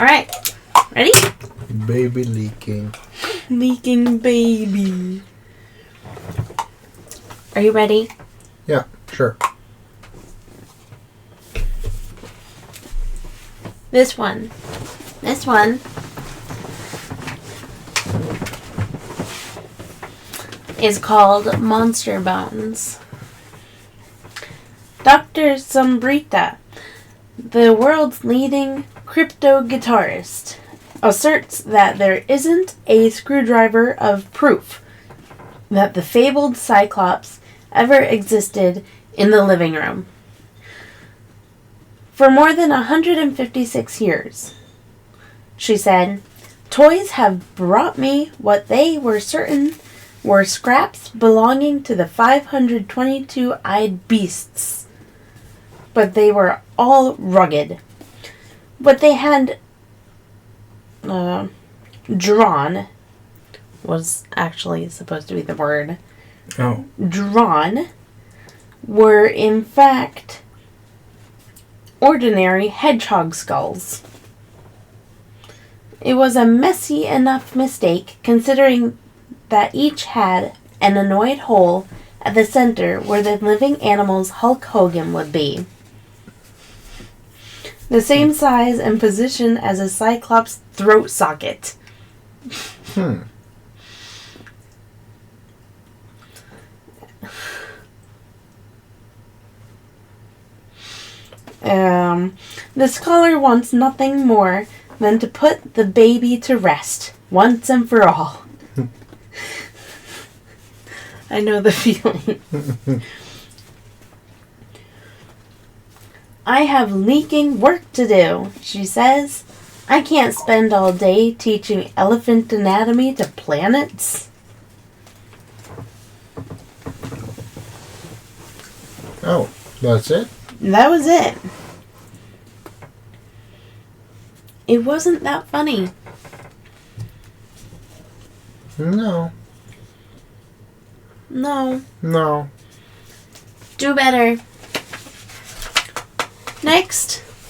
Alright. Ready? Baby leaking. Leaking baby. Are you ready? Yeah, sure. This one is called Monster Bones. Dr. Sombrita, the world's leading crypto guitarist, asserts that there isn't a screwdriver of proof that the fabled Cyclops ever existed in the living room. For more than 156 years, she said, toys have brought me what they were certain were scraps belonging to the 522-eyed beasts. But they were all rugged. What they had drawn was actually supposed to be the word. Oh. Drawn were in fact ordinary hedgehog skulls. It was a messy enough mistake considering that each had an annoyed hole at the center where the living animal's Hulk Hogan would be. The same size and position as a Cyclops throat socket. The scholar wants nothing more than to put the baby to rest, once and for all. I know the feeling. I have leaking work to do, she says. I can't spend all day teaching elephant anatomy to planets. Oh, that's it? That was it. It wasn't that funny. No. No. No. Do better. Next.